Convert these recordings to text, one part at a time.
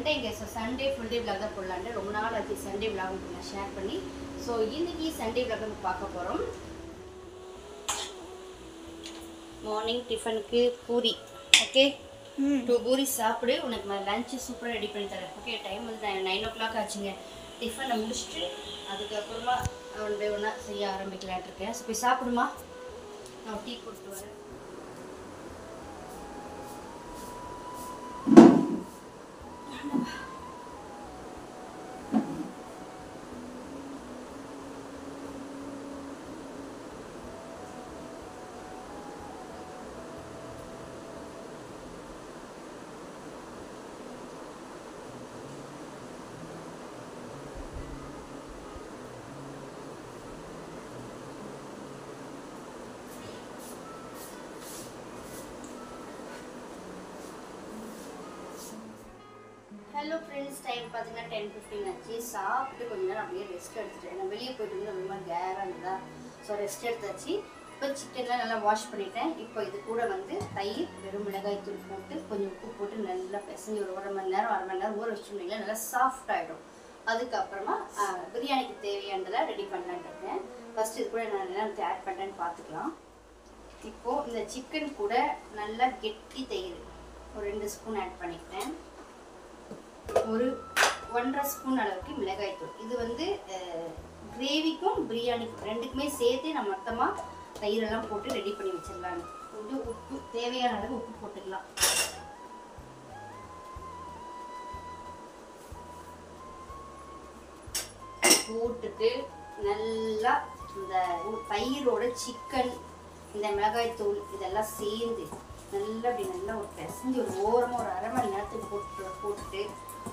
சண்டேங்க. So Sunday full day vlog தான் போடலான்ட்டு ரொம்ப நாள் ஆச்சு சண்டே விளாக் நான் ஷேர் பண்ணி. ஸோ இன்னைக்கு சண்டே விளாக் நம்ம பார்க்க போகிறோம். மார்னிங் டிஃபனுக்கு பூரி. ஓகே, 2 பூரி சாப்பிடு, உனக்கு நான் லஞ்சு சூப்பராக ரெடி பண்ணி தரேன். ஓகே, டைம் வந்து 9 o'clock ஆச்சுங்க. டிஃபனை முடிச்சுட்டு அதுக்கப்புறமா ஒன் பை ஒன்றா செய்ய ஆரம்பிக்கலான் இருக்கேன். ஸோ போய் சாப்பிடுமா, நான் டீ போட்டு வரேன். ஹலோ ஃப்ரெண்ட்ஸ், டைம் பார்த்தீங்கன்னா 10:15 ஆச்சு. சாப்பிட்டு கொஞ்ச நேரம் அப்படியே ரெஸ்ட் எடுத்துட்டேன். நான் வெளியே போயிட்டு வந்து ரொம்ப கேராக இருந்தா, ஸோ ரெஸ்ட் எடுத்தாச்சு. இப்போ சிக்கன்லாம் நல்லா வாஷ் பண்ணிட்டேன். இப்போ இது கூட வந்து தயிர், வெறும் மிளகாய் தூள் போட்டு கொஞ்சம் உப்பு போட்டு நல்லா பிசைஞ்சு ஒரு 1 மணி நேரம் 1/2 மணி நேரம் ஊற வச்சுருந்தீங்களா நல்லா சாஃப்ட் ஆகிடும். அதுக்கப்புறமா பிரியாணிக்கு தேவையானதெல்லாம் ரெடி பண்ணலான்னு இருக்கேன். ஃபஸ்ட்டு இது கூட நான் என்ன ஆட் பண்ணுறேன்னு பார்த்துக்கலாம். இப்போது இந்த சிக்கன் கூட நல்லா கெட்டி தயிர் ஒரு 2 ஸ்பூன் ஆட் பண்ணிக்கிறேன். ஒரு 1.5 ஸ்பூன் அளவுக்கு மிளகாய் தூள். இது வந்து கிரேவிக்கும் பிரியாணிக்கும் ரெண்டுக்குமே சேர்த்து நான் மொத்தமாக தயிரெல்லாம் போட்டு ரெடி பண்ணி வச்சிடலான்னு. கொஞ்சம் உப்பு, தேவையான அளவு உப்பு போட்டுக்கலாம். போட்டுட்டு நல்லா இந்த தயிரோட சிக்கன், இந்த மிளகாய் தூள் இதெல்லாம் சேர்ந்து நல்லா அப்படி நல்லா ஒரு பிசைஞ்சு ஒரு ஓரமாக ஒரு 1/2 மணி நேரத்துக்கு போட்டுட்டு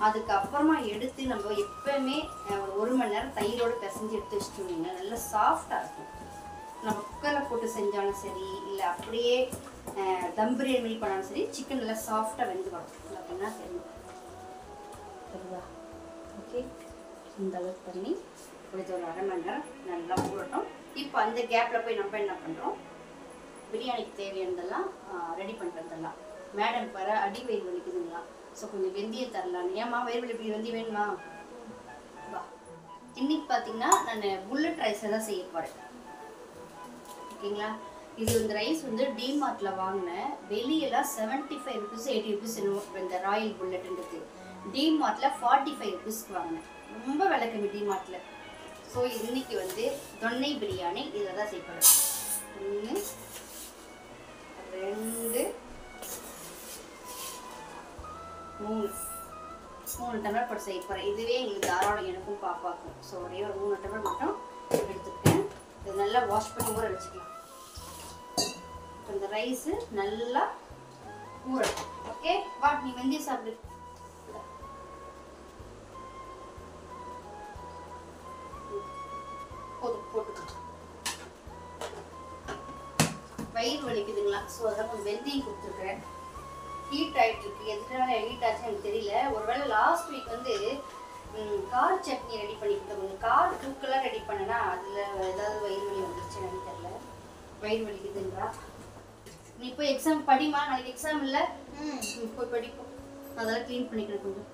அதுக்கப்புறமா எடுத்து நம்ம எப்பவுமே ஒரு 1 மணி நேரம் தயிரோடு பிசைஞ்சு எடுத்து வச்சுட்டோம்னா நல்லா சாஃப்டாக இருக்கும். நம்ம குக்கரில் போட்டு செஞ்சாலும் சரி, இல்லை அப்படியே தம் பிரியாணி மாதிரி பண்ணாலும் சரி, சிக்கன் நல்லா சாஃப்டாக வெந்து வரும். அப்படின்னா தெரியும் சரிதா? ஓகே, இந்த அளவுக்கு பண்ணி கொடுத்து ஒரு 1/2 மணி நேரம் நல்லா ஊறட்டும். இப்போ அந்த கேப்பில் போய் நம்ம என்ன பண்ணுறோம், பிரியாணிக்கு தேவையானதெல்லாம் ரெடி பண்ணுறதெல்லாம். மேடம் வர அடி வயிறு வலிக்குதுங்களா, ஸோ கொஞ்சம் வெந்தயம் தரலான்னு. ஏம்மா வயிறு வலி இப்படி வெந்தயம் வேணுமா? வா, இன்னைக்கு பார்த்தீங்கன்னா நான் புல்லட் ரைஸை தான் செய்ய போகிறேன். ஓகேங்களா, இது இந்த ரைஸ் வந்து டிமார்ட்டில் வாங்கினேன். வெளியெல்லாம் 75 rupees 80 rupees இந்த ராயல் புல்லட்டுன்றது. டிமார்ட்டில் 45 rupeesக்கு வாங்கினேன். ரொம்ப விலை கம்மி டிமார்ட்டில். ஸோ இன்னைக்கு வந்து தொன்னை பிரியாணி இதில் தான் செய்ய போகிறேன். 1 2 3 டம்ளர் போட்டு செய்ய போகிறேன். இதுவே எங்களுக்கு தாராளம், எனக்கும் பாப்பாக்கும். ஸோ ஒரே ஒரு 3 டம்ளர் மட்டும் எடுத்துக்கிட்டேன். இது நல்லா வாஷ் பண்ணி ஊற வச்சுக்கலாம். இப்போ இந்த ரைஸு நல்லா ஊறட்டும். ஓகே, வா நீ வெந்தயம் சாப்பிடு. போதும், போட்டுக்கலாம். வயிறு வலிக்குதுங்களா, ஸோ அதான் கொஞ்சம் வெந்தயம் கொடுத்துருக்குறேன். ஹீட் ஆகிட்டு இருக்கு. எதுனால ஹீட் ஆச்சுன்னு எனக்கு தெரியல. ஒருவேளை லாஸ்ட் வீக் வந்து கார சட்னி ரெடி பண்ணி கொடுத்தேன். கொஞ்சம் கார தூக்கெல்லாம் ரெடி பண்ணேன்னா அதில் ஏதாவது வயிறு வலி வந்துருச்சு எனக்கு தெரியல. வயிறு வலிக்குதுன்றா. நீ போய் எக்ஸாம் படிமா, நாளைக்கு எக்ஸாம் இல்லை, போய் படிப்போம். அதெல்லாம் க்ளீன் பண்ணிக்கிறேன். கொஞ்சம்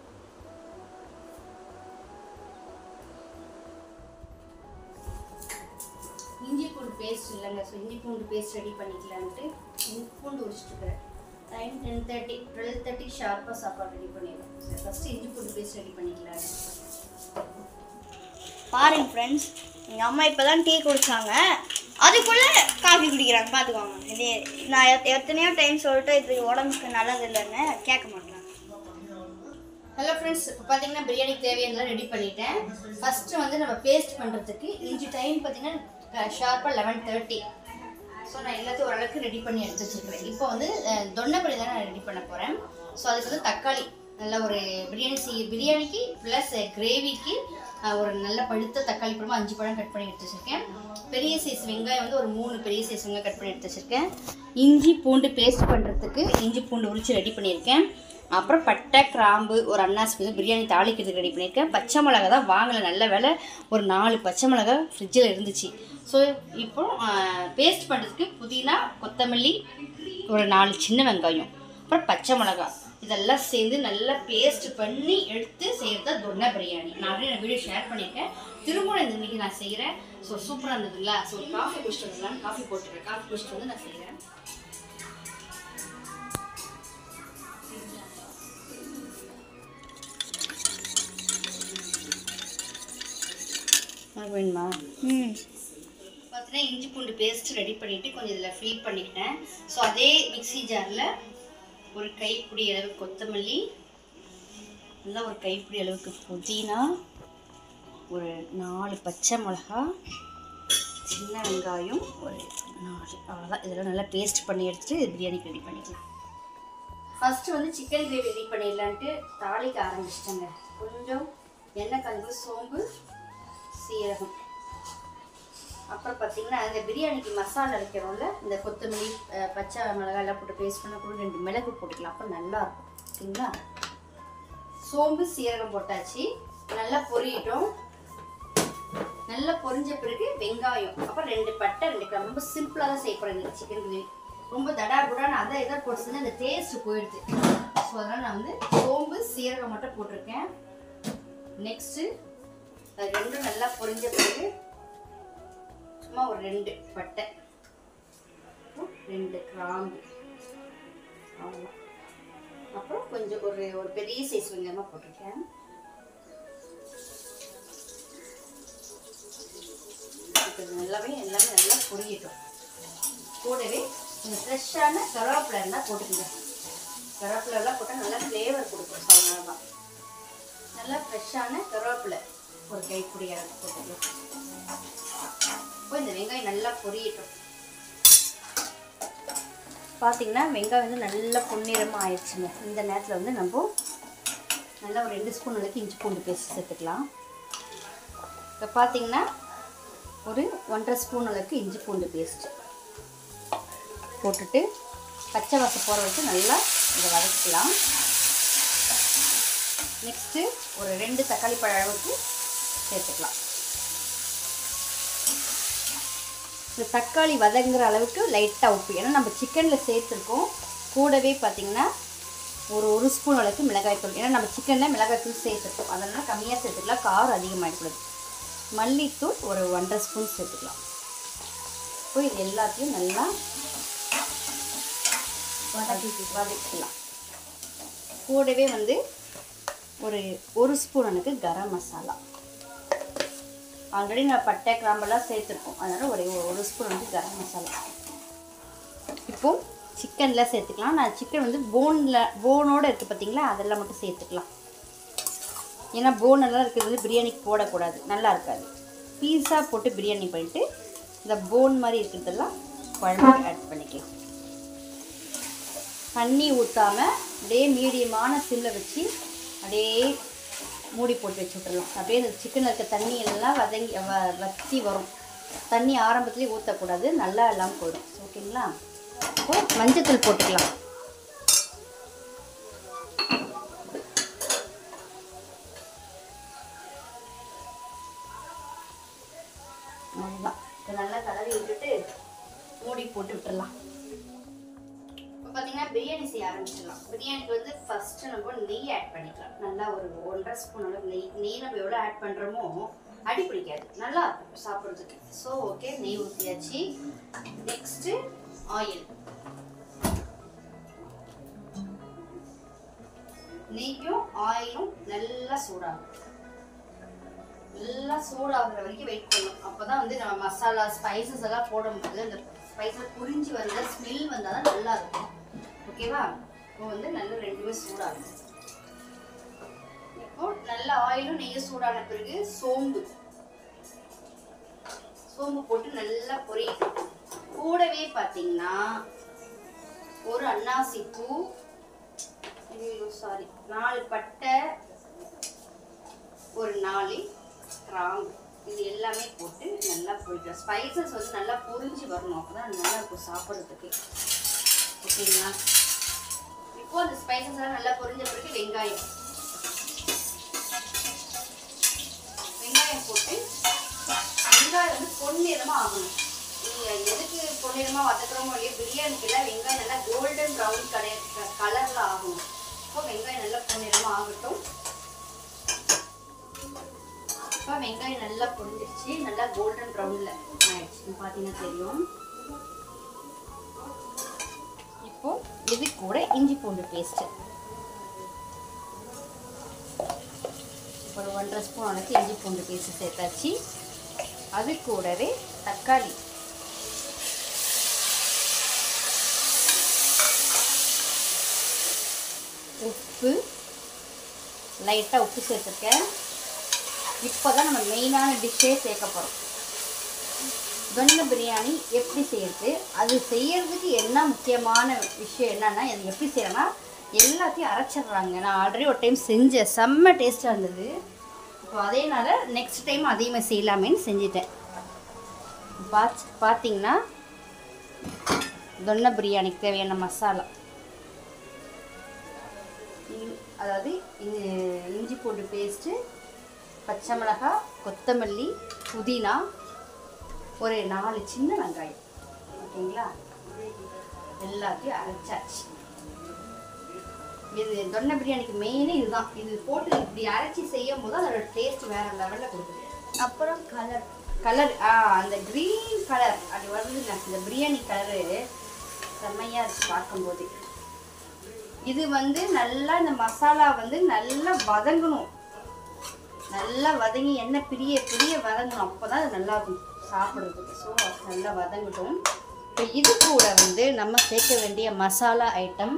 இஞ்சி பூண்டு பேஸ்ட் இல்லைங்க, ஸோ இஞ்சி பூண்டு பேஸ்ட் ரெடி பண்ணிக்கலான்ட்டு இஞ்சி பூண்டு உரிச்சிட்டுருக்கிறேன். டைம் 10:30 12:30 ஷார்ப்பாக சாப்பாடு ரெடி பண்ணிடுவேன். சரி, ஃபஸ்ட்டு இஞ்சி பூண்டு பேஸ்ட் ரெடி பண்ணிக்கலாம். பாருங்க ஃப்ரெண்ட்ஸ், எங்கள் அம்மா இப்போ தான் டீ குடித்தாங்க, அதுக்குள்ளே காஃபி குடிக்கிறாங்க. பார்த்துக்கோங்க. இது நான் எத்தனையோ டைம் சொல்லிட்டு இது உடம்புக்கு நல்லது இல்லைன்னு கேட்க மாட்டேன். ஹலோ ஃப்ரெண்ட்ஸ், இப்போ பார்த்தீங்கன்னா பிரியாணிக்கு தேவையானலாம் ரெடி பண்ணிட்டேன். ஃபஸ்ட்டு வந்து நம்ம பேஸ்ட் பண்ணுறதுக்கு இஞ்சி டைம் பார்த்தீங்கன்னா ஷார்ப்பாக 11:30. ஸோ நான் எல்லாத்தையும் ஓரளவுக்கு ரெடி பண்ணி எடுத்து வச்சுருக்கிறேன். இப்போ வந்து தொன்னைப்படி தான் நான் ரெடி பண்ண போகிறேன். ஸோ அதுக்கு வந்து தக்காளி நல்லா ஒரு பிரியாணிக்கு ப்ளஸ் கிரேவிக்கு ஒரு நல்ல பழுத்த தக்காளி பழமாக 5 பழம் கட் பண்ணி எடுத்து வச்சுருக்கேன். பெரிய சைஸ் வெங்காயம் வந்து ஒரு 3 பெரிய சைஸ் வெங்காயம் கட் பண்ணி எடுத்து வச்சுருக்கேன். இஞ்சி பூண்டு பேஸ்ட் பண்ணுறதுக்கு இஞ்சி பூண்டு உரித்து ரெடி பண்ணியிருக்கேன். அப்புறம் பட்டை, கிராம்பு, ஒரு அன்னாசி பூ பிரியாணி தாளிக்கிறதுக்கு ரெடி பண்ணியிருக்கேன். பச்சை மிளகா தான் வாங்கலை, நல்ல வேலை ஒரு 4 பச்சை மிளகா ஃப்ரிட்ஜில் இருந்துச்சு. ஸோ இப்போ பேஸ்ட் பண்ணுறதுக்கு புதினா, கொத்தமல்லி, ஒரு 4 சின்ன வெங்காயம், அப்புறம் பச்சை மிளகா, இதெல்லாம் சேர்ந்து நல்லா பேஸ்ட் பண்ணி எடுத்து செய்கிறது தான் தொன்னை பிரியாணி. நான் ஆல்ரெடி வீடியோ ஷேர் பண்ணியிருக்கேன். திரும்ப இந்த இன்னைக்கு நான் செய்கிறேன். ஸோ சூப்பராக இருந்ததுங்களா? ஸோ காஃபி குடிச்சிட்டு வரலான்னு காஃபி போட்டுருக்கேன். காஃபி குடிச்சிட்டு வந்து நான் செய்கிறேன். வேணுமா? பார்த்தீங்கன்னா இஞ்சி பூண்டு பேஸ்ட் ரெடி பண்ணிவிட்டு கொஞ்சம் இதில் ஃபில் பண்ணிக்கிட்டேன். ஸோ அதே மிக்ஸி ஜாரில் ஒரு கைப்பிடி அளவுக்கு கொத்தமல்லி, நல்லா ஒரு கைப்பிடி அளவுக்கு புதினா, ஒரு 4 பச்சை மிளகா, சின்ன வெங்காயம் ஒரு 4, அவ்வளோதான். இதெல்லாம் நல்லா பேஸ்ட் பண்ணி எடுத்துகிட்டு பிரியாணிக்கு ரெடி பண்ணிக்கலாம். ஃபஸ்ட்டு வந்து சிக்கன் கிரேவி ரெடி பண்ணிடலான்ட்டு தாளிக்க ஆரம்பிச்சிட்டேங்க. கொஞ்சம் எண்ணெய் கலந்து சோம்பு, சீரகம், அப்புறம் பார்த்தீங்கன்னா இந்த பிரியாணிக்கு மசாலா அரைக்கிறோம்ல, இந்த கொத்தமல்லி பச்சை மிளகாய் எல்லாம் போட்டு பேஸ்ட் பண்ண கூட 2 மிளகு போட்டுக்கலாம். அப்போ நல்லாயிருக்கும். ஓகேங்களா? சோம்பு சீரகம் போட்டாச்சு. நல்லா பொரியட்டும். நல்லா பொரிஞ்ச பிறகு வெங்காயம், அப்புறம் 2 பட்டை 2 கிராம்பு. ரொம்ப சிம்பிளாக தான் செய்யப்படுறேன் சிக்கன் கிரேவி. ரொம்ப தடா புடான்னு அதை எதை போட்டுச்சுன்னா அந்த டேஸ்ட்டு போயிடுது. ஸோ அதனால் நான் வந்து சோம்பு சீரகம் மட்டும் போட்டிருக்கேன். நெக்ஸ்ட்டு அது 2 நல்லா பொரிஞ்ச பிறகு சும்மா ஒரு 2 பட்டை, 2 கிராம்பு, அவ்வளோதான். அப்புறம் கொஞ்சம் ஒரு பெரிய சைஸ் வெங்காயமாக போட்டிருக்கேன். எல்லாமே நல்லா பொரியட்டும். கூடவே இந்த ஃப்ரெஷ்ஷான கருவேப்பிலை இருந்தால் போட்டுக்கங்க. கருவேப்பிலெல்லாம் போட்டால் நல்லா ஃப்ளேவர் கொடுக்கும். ஸோ அதனால தான் நல்லா ஃப்ரெஷ்ஷான கருவேப்பிலை ஒரு கைப்பிடி அளவு போட்டுக்கலாம். இப்போ இந்த வெங்காயம் நல்லா பொரியட்டும். பார்த்தீங்கன்னா வெங்காயம் வந்து நல்லா பொன்னிறமாக ஆயிடுச்சுங்க. இந்த நேரத்தில் வந்து நம்ம நல்லா ஒரு 2 ஸ்பூன் அளவுக்கு இஞ்சி பூண்டு பேஸ்ட் சேர்த்துக்கலாம். இப்போ பார்த்தீங்கன்னா ஒரு 1.5 ஸ்பூன் அளவுக்கு இஞ்சி பூண்டு பேஸ்ட்டு போட்டுட்டு பச்சை வாசம் போகிற வரைக்கும் நல்லா இதை வதக்கிக்கலாம். நெக்ஸ்ட்டு ஒரு 2 தக்காளி பழ அளவுக்கு சேர்த்துக்கலாம். இந்த தக்காளி வதங்குற அளவுக்கு லைட்டாக உப்பு, ஏன்னா நம்ம சிக்கனில் சேர்த்துருக்கோம். கூடவே பார்த்திங்கன்னா ஒரு ஸ்பூன் அளவுக்கு மிளகாய்த்தூள், ஏன்னா நம்ம சிக்கனில் மிளகாய்த்தூள் சேர்த்துருக்கோம். அதனால் கம்மியாக சேர்த்துக்கலாம், காரம் அதிகமாகிடக்கூடாது. மல்லித்தூள் ஒரு 1.5 ஸ்பூன் சேர்த்துக்கலாம். இப்போ இது எல்லாத்தையும் நல்லா வதக்கிக்கலாம். கூடவே வந்து ஒரு ஸ்பூன் எனக்கு கரம் மசாலா, ஆல்ரெடி நான் பட்டை கிராம்பெல்லாம் சேர்த்துருக்கோம். அதனால் ஒரு ஸ்பூன் வந்து கரம் மசாலா. இப்போது சிக்கனில் சேர்த்துக்கலாம். நான் சிக்கன் வந்து போனோடு இருக்குது பார்த்தீங்களா, அதெல்லாம் மட்டும் சேர்த்துக்கலாம். ஏன்னா போனெல்லாம் இருக்கிறது வந்து பிரியாணிக்கு போடக்கூடாது, நல்லா இருக்காது. பீஸா போட்டு பிரியாணி பண்ணிவிட்டு இந்த போன் மாதிரி இருக்கிறதெல்லாம் குழம்புக்கு ஆட் பண்ணிக்கலாம். தண்ணி ஊற்றாமல் அப்படியே மீடியமான சிம்மில் வச்சு அப்படியே மூடி போட்டு வச்சு விட்டுறலாம். அப்படியே இந்த சிக்கனில் இருக்க தண்ணி எல்லாம் வற்றி வரும். தண்ணி ஆரம்பத்துலேயே ஊற்றக்கூடாது, நல்லா எல்லாம் போயிடும். ஓகேங்களா? இப்போது மஞ்சத்தூள் போட்டுக்கலாம். அவ்வளோதான். இப்போ நல்லா கலரி விட்டுட்டு மூடி போட்டு விட்டுடலாம். இப்போ பார்த்தீங்கன்னா பிரியாணி செய்ய ஆரம்பிச்சிடலாம். பிரியாணிக்கு வந்து ஃபஸ்ட்டு நம்ம நெய் ஆட் பண்ணிக்கலாம். நல்லா ஒரு 1.5 ஸ்பூன் அளவு நெய் நம்ம எவ்வளோ ஆட் பண்ணுறோமோ அடி பிடிக்காது, நல்லா இருக்கும் சாப்பிட்றதுக்கு. ஸோ ஓகே, நெய் ஊற்றியாச்சு. Next oil. நெய்யும் ஆயிலும் நல்லா சூடாகும். நல்லா சூடாகிற வரைக்கும் வெயிட் பண்ணணும். அப்போ தான் வந்து நம்ம மசாலா ஸ்பைசஸ் எல்லாம் போடும்போது அந்த ஸ்பைஸில் புரிஞ்சு வந்த ஸ்மெல் வந்தால் தான் நல்லா இருக்கும். ஓகேவா? இப்போ வந்து நல்லா 2மே சூடாகும். இப்போ நல்ல ஆயிலும் நெய்யும் சூடான பிறகு சோம்பு போட்டு நல்லா பொரியட்டும். கூடவே பார்த்தீங்கன்னா ஒரு அன்னாசி பூ, 4 பட்டை, ஒரு 4 கிராம்பு, இது எல்லாமே போட்டு நல்லா பொரிக்கலாம். ஸ்பைசஸ் வந்து நல்லா பொரிஞ்சு வரணும், அப்போ தான் நல்லா இருக்கும் சாப்பிட்றதுக்கு. ஓகேங்களா? இப்போ அந்த ஸ்பைசஸ் எல்லாம் நல்லா பொரிஞ்ச பிறகு வெங்காயம் போட்டு வெங்காயம் வந்து பொன்னிறமாக ஆகணும். நீங்கள் எதுக்கு பொன்னிறமாக வதக்குறோமோ இல்லையோ, பிரியாணிக்கெல்லாம் வெங்காயம் நல்லா கோல்டன் ப்ரௌன் கலரில் ஆகணும். இப்போ வெங்காயம் நல்லா பொன்னிறமாக ஆகட்டும். இப்போ வெங்காயம் நல்லா பொரிஞ்சிருச்சு, நல்லா கோல்டன் ப்ரௌனில் ஆயிடுச்சு. பார்த்தீங்கன்னா தெரியும். இப்போ இது கூட இஞ்சி பூண்டு பேஸ்ட்டு ஒரு 1.5 ஸ்பூன் அளவுக்கு இஞ்சி பூண்டு பேஸ்ட்டு சேர்த்தாச்சு. அது கூடவே தக்காளி, உப்பு, லைட்டாக உப்பு சேர்த்துருக்கேன். இப்போ தான் நம்ம மெயினான டிஷ்ஷே சேர்க்க போகிறோம். தொன்ன பிரியாணி எப்படி செய்யறது, அது செய்யறதுக்கு என்ன முக்கியமான விஷயம் என்னன்னா, அது எப்படி செய்யறேன்னா எல்லாத்தையும் அரைச்சிடுறாங்க. நான் ஆல்ரெடி ஒரு டைம் செஞ்சேன், செம்ம டேஸ்ட்டாக இருந்தது. இப்போ அதேனால நெக்ஸ்ட் டைம் அதே மாதிரி செய்யலாமேன்னு செஞ்சிட்டேன். பார்த்தீங்கன்னா தொன்ன பிரியாணிக்கு தேவையான மசாலா, அதாவது இஞ்சி பூண்டு பேஸ்ட்டு, பச்சை மிளகாய், கொத்தமல்லி, புதினா, ஒரு 4 சின்ன வெங்காயம். ஓகேங்களா, எல்லாத்தையும் அரைச்சாச்சு. இது தொன்ன பிரியாணிக்கு மெயினே இதுதான். இது போட்டு இப்படி அரைச்சி செய்யும் போது அதோட டேஸ்ட் வேற லெவலில் கொடுக்குது. அப்புறம் கலர் அந்த க்ரீன் கலர் அது வருதுங்க. இந்த பிரியாணி கலரு செம்மையாக இருக்குது பார்க்கும்போது. இது வந்து நல்லா இந்த மசாலா வந்து நல்லா வதங்கணும், நல்லா வதங்கி எண்ணெய் பிரிய வதங்கணும். அப்போ தான் அது நல்லா இருக்கும் சாப்பிட்றதுக்கு. ஸோ நல்லா வதங்கட்டும். இப்போ இது கூட வந்து நம்ம சேர்க்க வேண்டிய மசாலா ஐட்டம்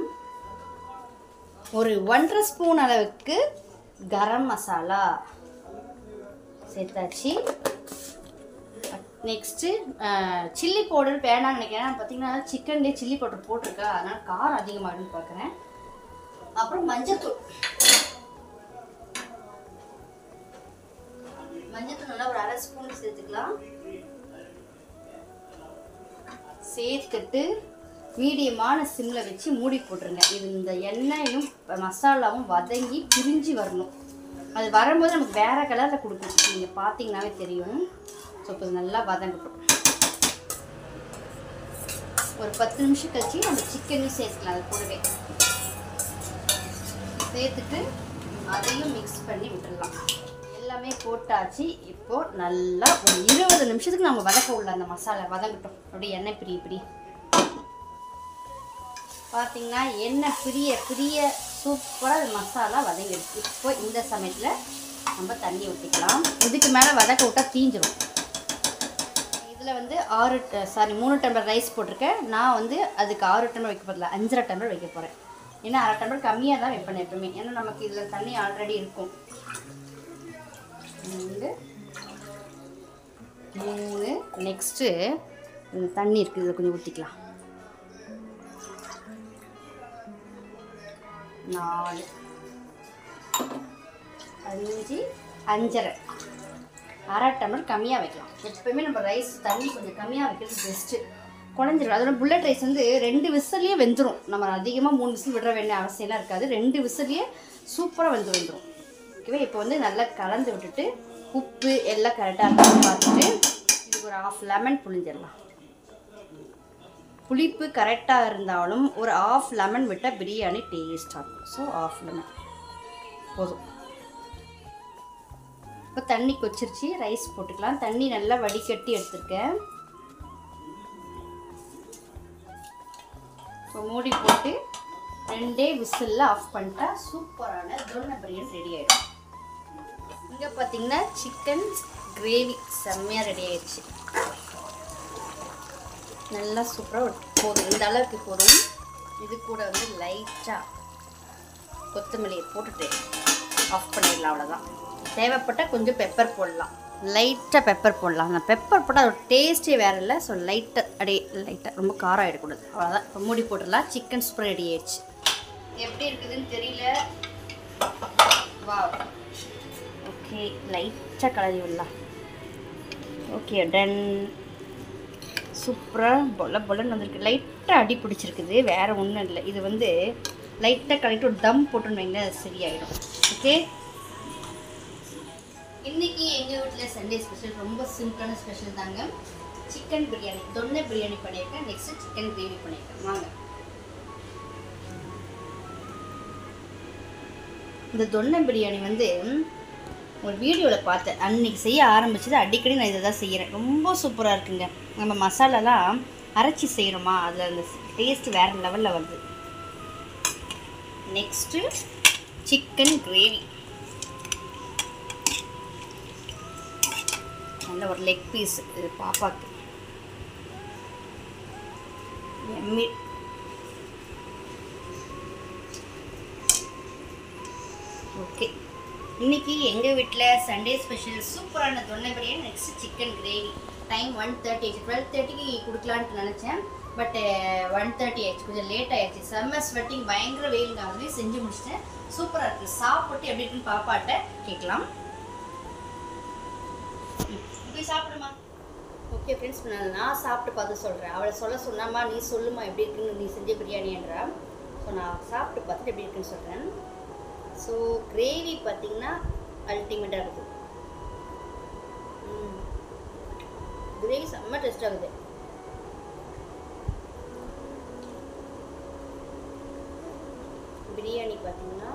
ஒரு 1.5 ஸ்பூன் அளவுக்கு கரம் மசாலா சேர்த்தாச்சு. நெக்ஸ்ட்டு சில்லி பவுடர் வேணாம்னு நினைக்கிறேன். பார்த்தீங்கன்னா சிக்கன்லேயே சில்லி பவுடர் போட்டிருக்கா, அதனால் காரம் அதிகமாகிடுன்னு பார்க்குறேன். அப்புறம் மஞ்சத்தூள் நல்லா ஒரு 1/2 ஸ்பூன் சேர்த்துக்கலாம். சேர்த்துட்டு மீடியமான சிம்மில் வச்சு மூடி போட்டுருங்க. இது இந்த எண்ணெயும் மசாலாவும் வதங்கி பிரிஞ்சு வரணும். அது வரும்போது நமக்கு வேறு கலரில் கொடுக்கும், நீங்கள் பார்த்தீங்கன்னாவே தெரியும். ஸோ இப்போ நல்லா வதங்கட்டும். ஒரு 10 நிமிஷம் கழிச்சு நம்ம சிக்கனையும் சேர்த்துக்கலாம். அது கூடவே சேர்த்துட்டு அதையும் மிக்ஸ் பண்ணி விட்டுடலாம். எல்லாமே போட்டாச்சு. இப்போது நல்லா ஒரு 20 நிமிஷத்துக்கு நம்ம வதக்க உள்ள அந்த மசாலா வதங்கட்டும். அப்படியே எண்ணெய் பிரிய பார்த்தீங்கன்னா எண்ணெய் பிரிய சூப்பராக மசாலா வதங்கிடுச்சு. இப்போ இந்த சமயத்தில் நம்ம தண்ணி ஊற்றிக்கலாம். இதுக்கு மேலே வதக்க விட்டால் தீஞ்சிடும். இதில் வந்து 3 டம்ளர் ரைஸ் போட்டிருக்கேன். நான் வந்து அதுக்கு 6 டம்ளர் வைக்க போதில்லை, 5.5 டம்ளர் வைக்க போகிறேன். ஏன்னா 1/2 டம்ளர் கம்மியாக தான் வைப்பேன் எப்பவுமே. ஏன்னா நமக்கு இதில் தண்ணி ஆல்ரெடி இருக்கும். 3 நெக்ஸ்ட்டு தண்ணி இருக்குது, இதில் கொஞ்சம் ஊற்றிக்கலாம். 4 5 5.5 1/2 டம்ளர் கம்மியாக வைக்கலாம். எப்பவுமே நம்ம ரைஸ் தண்ணி கொஞ்சம் கம்மியாக வைக்கிறது பெஸ்ட்டு. குழஞ்சிடும். அதோட புல்லட் ரைஸ் வந்து 2 விசில்லையே வெந்துடும். நம்ம அதிகமாக 3 விசில் விட வேண்டிய அவசியம்லாம் இருக்காது. 2 விசில்லையே சூப்பராக வந்துடும். ஓகேவா, இப்போ வந்து நல்லா கலந்து விட்டுட்டு உப்பு எல்லாம் கரெக்டாக இருக்கான்னு பார்த்துட்டு இதுக்கு ஒரு 1/2 லெமன் புழிஞ்சிடலாம். புளிப்பு கரெக்டாக இருந்தாலும் ஒரு 1/2 லெமன் விட்டால் பிரியாணி டேஸ்ட்டாக இருக்கும். ஸோ 1/2 லெமன் போதும். இப்போ தண்ணி கொச்சிருச்சு, ரைஸ் போட்டுக்கலாம். தண்ணி நல்லா வடிகட்டி எடுத்துருக்கேன். இப்போ மூடி போட்டு 2 விசிலில் ஆஃப் பண்ணிட்டா சூப்பரான தொன்ன பிரியாணி ரெடி ஆகிடும். இங்கே பார்த்தீங்கன்னா சிக்கன் கிரேவி செம்மையாக ரெடி ஆயிடுச்சு. நல்லா சூப்பராக போதும், இந்த அளவுக்கு போதும். இது கூட வந்து லைட்டாக கொத்தமல்லியை போட்டுட்டு ஆஃப் பண்ணிடலாம். அவ்வளோதான். தேவைப்பட்டால் கொஞ்சம் பெப்பர் போடலாம், லைட்டாக பெப்பர் போடலாம். அந்த பெப்பர் போட்டால் அதோட டேஸ்ட்டே வேறு இல்லை. ஸோ லைட்டாக ரொம்ப காரம் ஆகிடக்கூடாது. அவ்வளோதான். இப்போ மூடி போட்டுடலாம். சிக்கன் சூப்பர் ரெடி ஆயிடுச்சு. எப்படி இருக்குதுன்னு தெரியல. வா, ஓகே, லைட்டாக கலரி விடலாம். Okay, done. சூப்பராக பொலன்னு வந்திருக்கு. லைட்டாக அடி பிடிச்சிருக்குது, வேறு ஒன்றும் இல்லை. இது வந்து லைட்டாக கலக்கிட்டு ஒரு தம் போட்டுன்னு வைங்க, அது சரியாயிடும். ஓகே, இன்றைக்கி எங்கள் வீட்டில் சண்டே ஸ்பெஷல் ரொம்ப சிம்பிளான ஸ்பெஷல் தாங்க. சிக்கன் பிரியாணி, தொன்ன பிரியாணி பண்ணியிருக்கேன். நெக்ஸ்ட்டு சிக்கன் கிரேவி பண்ணியிருக்கேன். வாங்க. இந்த தொன்னை பிரியாணி வந்து ஒரு வீடியோவில் பார்த்தேன், அன்றைக்கி செய்ய ஆரம்பிச்சது. அடிக்கடி நான் இதை தான் செய்கிறேன். ரொம்ப சூப்பராக இருக்குங்க. நம்ம மசாலாலாம் அரைச்சி செய்கிறோமா, அதில் அந்த டேஸ்ட் வேறு லெவலில் வருது. Next chicken gravy. நல்ல ஒரு லெக் பீஸ் இது பாப்பாக்கு. ஓகே, இன்றைக்கி எங்கள் வீட்டில் சண்டே ஸ்பெஷல் சூப்பரான donne biryani. Next chicken gravy. Time 1:30 12:30க்கு கொடுக்கலான்ட்டு நினச்சேன். பட் 1:30 ஆயிடுச்சு, கொஞ்சம் லேட் ஆயிடுச்சு. செம்ம ஸ்வெட்டிங், பயங்கர வெயிலுங்க. அதுலேயே செஞ்சு முடிச்சிட்டேன். சூப்பராக இருக்குது. சாப்பிட்டு எப்படி இருக்குன்னு பாப்பாட்ட கேட்கலாம். போய் சாப்பிடுமா? ஓகே ஃப்ரெண்ட்ஸ், நான் சாப்பிட்டு பார்த்து சொல்கிறேன். அவளை சொன்னாமா, நீ சொல்லுமா எப்படி இருக்குன்னு, நீ செஞ்ச பிரியாணின்றா. ஸோ நான் சாப்பிட்டு பார்த்துட்டு எப்படி இருக்குன்னு சொல்கிறேன். ஸோ கிரேவி பார்த்திங்கன்னா அல்டிமேட்டாக இருக்குது. கிரேவி செம்ம டேஸ்ட்டாக இருக்குது. பிரியாணி பார்த்திங்கன்னா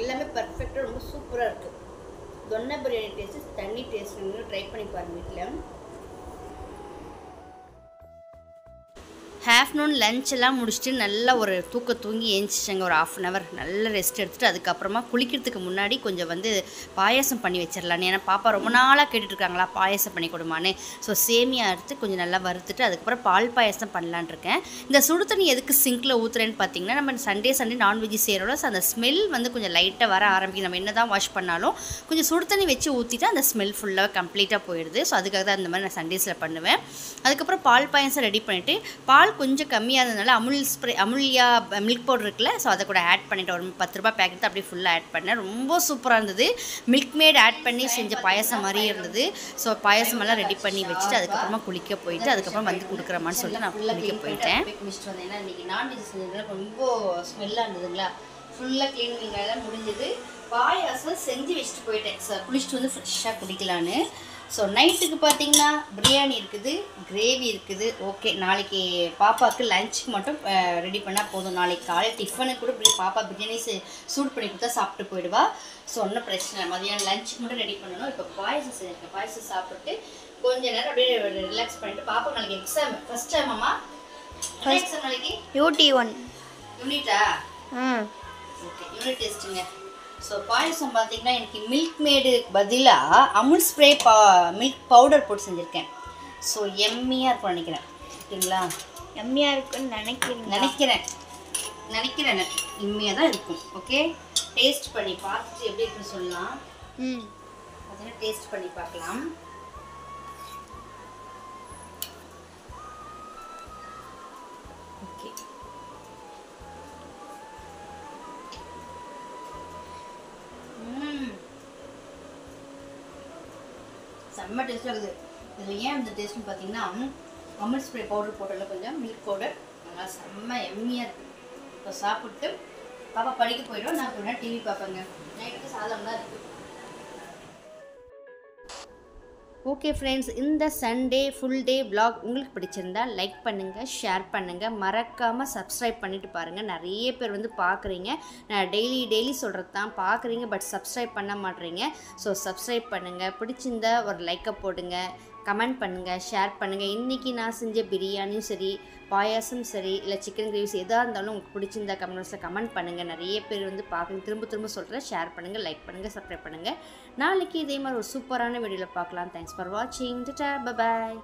எல்லாமே பர்ஃபெக்டாக ரொம்ப சூப்பராக இருக்குது. தொன்னை பிரியாணி டேஸ்ட்டு தண்ணி டேஸ்ட் ட்ரை பண்ணி பாருங்கள் வீட்டில். ஆஃப்டர்நூன் லஞ்ச் எல்லாம் முடிச்சுட்டு நல்லா ஒரு தூங்கி ஏஞ்சிச்சேங்க. ஒரு 1/2 hour நல்லா ரெஸ்ட் எடுத்துகிட்டு அதுக்கப்புறமா குளிக்கிறதுக்கு முன்னாடி கொஞ்சம் வந்து பாயாசம் பண்ணி வச்சிடலான்னு. ஏன்னா பாப்பா ரொம்ப நாளாக கேட்டுட்ருக்காங்களா பாயாசம் பண்ணி கொடுமான்னு. ஸோ சேமியா எடுத்து கொஞ்சம் நல்லா வறுத்துட்டு அதுக்கப்புறம் பால் பாயாசம் பண்ணலான் இருக்கேன். இந்த சுடு தண்ணி எதுக்கு சிங்கில் ஊற்றுறேன்னு பார்த்தீங்கன்னா, நம்ம சண்டே நான்வெஜ் செய்கிறோட ஸோ அந்த ஸ்மெல் வந்து கொஞ்சம் லைட்டாக வர ஆரம்பிக்கும். நம்ம என்ன தான் வாஷ் பண்ணாலும் கொஞ்சம் சுடு தண்ணி வச்சு ஊற்றிட்டு அந்த ஸ்மெல் ஃபுல்லாக கம்ப்ளீட்டாக போயிடுது. ஸோ அதுக்காக தான் இந்த மாதிரி நான் சண்டேஸில் பண்ணுவேன். அதுக்கப்புறம் பால் பாயாசம் ரெடி பண்ணிவிட்டு, பால் கொஞ்சம் கம்மியாக இருந்ததுனால அமுல்யா மில்க் பவுடர் இருக்குல்ல, ஸோ அதை கூட ஆட் பண்ணிவிட்டு ஒரு 10 ரூபாய் பேக்கெட் அப்படியே ஃபுல்லாக ஆட் பண்ணேன். ரொம்ப சூப்பராக இருந்தது. மில்க் மேட் ஆட் பண்ணி செஞ்ச பாயசம் மாதிரியே இருந்தது. ஸோ பாயசமெல்லாம் ரெடி பண்ணி வச்சுட்டு அதுக்கப்புறமா குளிக்க போயிட்டு அதுக்கப்புறம் வந்து கொடுக்குறமான்னு சொல்லிட்டு நான் குளிக்க போயிட்டேன். குளிச்சுட்டு வந்தேன். ஏன்னா இன்றைக்கி நான்வெஜ் செஞ்சதுனால ரொம்ப ஸ்மெல்லாக இருந்ததுங்களா. ஃபுல்லாக க்ளீனிங் எல்லாம் முடிஞ்சது. பாயாசம் செஞ்சு வச்சுட்டு போயிட்டேன். ஸோ குளிச்சுட்டு வந்து ஃப்ரெஷ்ஷாக குடிக்கலான்னு. ஸோ நைட்டுக்கு பார்த்தீங்கன்னா பிரியாணி இருக்குது, கிரேவி இருக்குது. ஓகே, நாளைக்கு பாப்பாவுக்கு லஞ்சுக்கு மட்டும் ரெடி பண்ணால் போதும். நாளைக்கு காலை டிஃபனுக்கு கூட பாப்பா பிரியாணி சூட் பண்ணி கொடுத்தா சாப்பிட்டு போயிடுவா. ஸோ ஒன்றும் பிரச்சனை. மதியானம் லஞ்சுக்கு மட்டும் ரெடி பண்ணணும். இப்போ பாயசம் செஞ்சுருக்கேன். பாயசம் சாப்பிட்டு கொஞ்ச நேரம் அப்படியே ரிலாக்ஸ் பண்ணிவிட்டு பாப்பா நாளைக்கு எக்ஸாம். ஃபஸ்ட் டைம் அம்மா எக்ஸாம் நாளைக்கு UT1 யூனிட்டா? ஓகே, யூனிட் டெஸ்ட்டுங்க. ஸோ பாயசம் பார்த்தீங்கன்னா எனக்கு மில்க் மேடு பதிலாக அமுல் ஸ்ப்ரே மில்க் பவுடர் போட்டு செஞ்சுருக்கேன். ஸோ எம்மியாக இருக்கும் நினைக்கிறேன். ஓகேங்களா? எம்மியாக இருக்குன்னு நினைக்கிறேன். எம்மியாக தான் இருக்கும். ஓகே, டேஸ்ட் பண்ணி பார்த்துட்டு எப்படி இருக்குன்னு சொல்லலாம். பார்த்தீங்கன்னா டேஸ்ட் பண்ணி பார்க்கலாம். ஓகே, செம்ம டேஸ்ட்டாக இருக்குது. இதில் ஏன் இந்த டேஸ்ட்னு பார்த்தீங்கன்னா, அமுல் ஸ்ப்ரே பவுடர் போட்டதில் கொஞ்சம் மில்க் பவுடர் நல்லா செம்ம எம்மியாக இருக்குது. இப்போ சாப்பிட்டு பாப்பா படிக்க போயிடும். நான் கொஞ்சம் டிவி பார்ப்பேங்க. நைட்டுக்கு சாதம் தான் இருக்குது. ஓகே ஃப்ரெண்ட்ஸ், இந்த சண்டே ஃபுல் டே விலாக் உங்களுக்கு பிடிச்சிருந்தா லைக் பண்ணுங்கள், ஷேர் பண்ணுங்கள், மறக்காமல் சப்ஸ்கிரைப் பண்ணிவிட்டு பாருங்கள். நிறைய பேர் வந்து பார்க்குறீங்க. நான் டெய்லி சொல்கிறது தான் பார்க்குறீங்க, பட் சப்ஸ்கிரைப் பண்ண மாட்டேறீங்க. ஸோ சப்ஸ்கிரைப் பண்ணுங்கள். பிடிச்சிருந்தா ஒரு லைக்கை போடுங்க, கமெண்ட் பண்ணுங்கள், ஷேர் பண்ணுங்கள். இன்றைக்கி நான் செஞ்ச பிரியாணியும் சரி, பாயாசம் சரி, இல்லை சிக்கன் கிரேவிஸ் எதாக இருந்தாலும் உங்களுக்கு பிடிச்சிருந்தா கமெண்ட்ஸில் கமெண்ட் பண்ணுங்கள். நிறைய பேர் வந்து பார்க்குறீங்க. திரும்ப சொல்கிறேன், ஷேர் பண்ணுங்கள், லைக் பண்ணுங்கள், சப்ஸ்கிரைப் பண்ணுங்கள். நாளைக்கு இதே மாதிரி ஒரு சூப்பரான வீடியோவில் பார்க்கலாம். தேங்க்ஸ் ஃபார் வாட்சிங். Tata, bye bye.